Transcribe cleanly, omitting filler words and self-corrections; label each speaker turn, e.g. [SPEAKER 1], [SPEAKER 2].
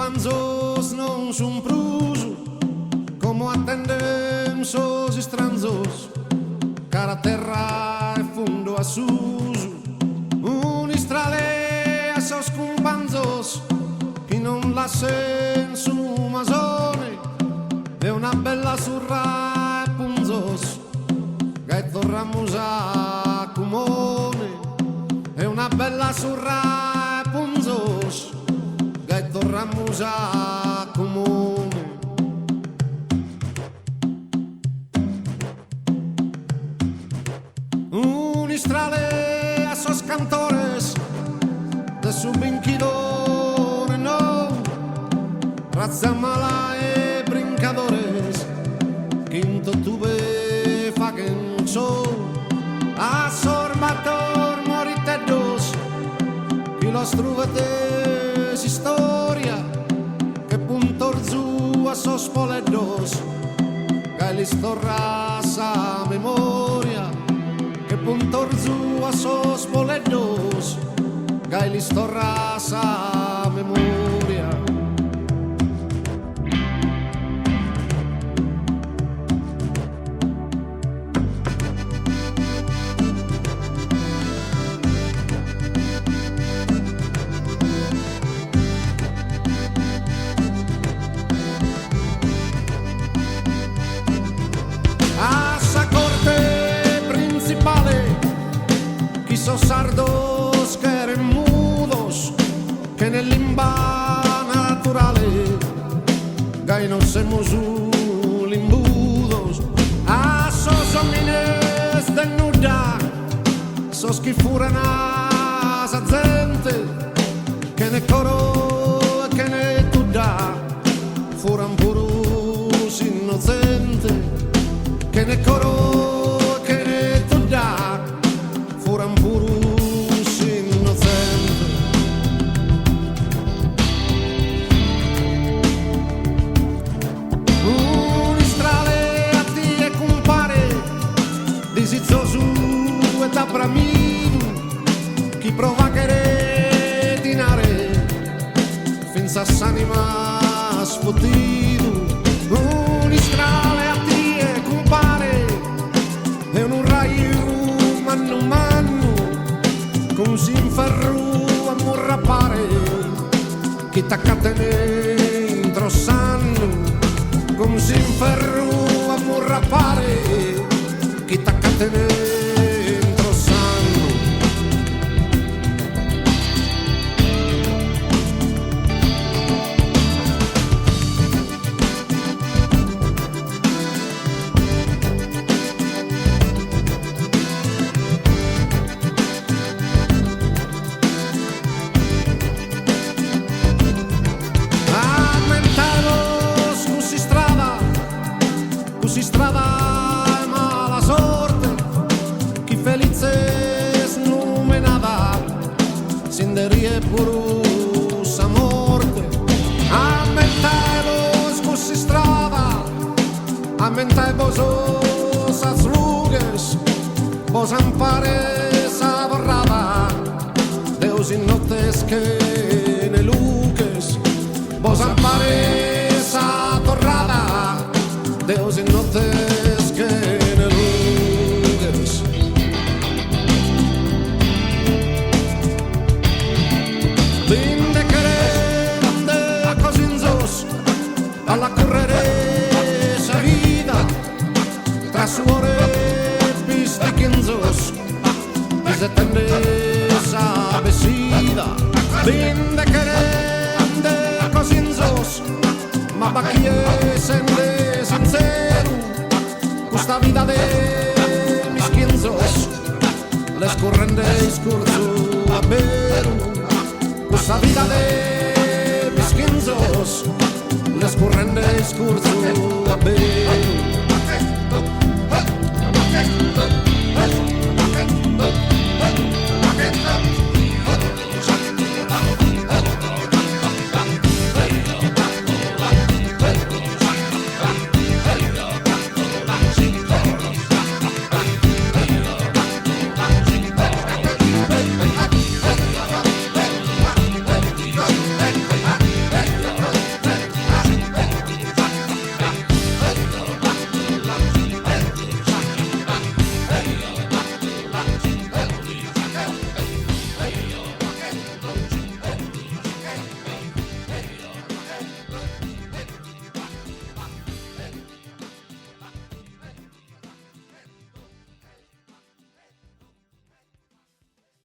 [SPEAKER 1] cumpanzos non son pruso, como atendem sos estranzos, cara terra e fundo a suso. Unistrale a sos cumpanzos, chi non la sen su masone, e una bella surra e punzos, che torramos a cumone, e una bella surra e punzos, che torramos a cumone. Unistrale a sos cantores, de su vinquidore no, razza mala e brincadores, quinto tuve fa canzó, a sorbator moritedos, y los truvetes historia, que puntor zu a sos poledos, que listorras a memoria, que puntor zu a sos poledos, que listorras a memoria. Sos sardos que eren mudos, que nell'imba naturale gai non semos limbudos. A sos homines desnuda, sos chi furan a sa gente, che ne coro e che ne tuda, furan purus innocente, che ne coro e che ne tuda, furan purus innocente. Unistrale a ti e compare, disizzosu e da bramino, chi prova a dinare, finza s'anima sfottido. Unistrale a ti e compare, e un raio manno manno, con s'inferru a morrapare, chi t'accatene introssando, con s'inferru a morrapare, chi t'accatene introssando. Così strada e mala sorte, chi felice snumenava, sinderie purus a morte. Ammentevos così strada, ammentevos as lugues, vos ampares a borrada, Deus in notes que ne luques, vos ampares a torrada, Deus in notes que ne lugues. Vinde querende cosinzos, alla correre sa vida, tra suore pistiquinzos, y se tende sa besida. Vinde querende cosinzos, ma bacchiesende sincero, questa vida de mischienzos, les correndeis curso a veru, questa vida de mischienzos, les correndeis curso a veru.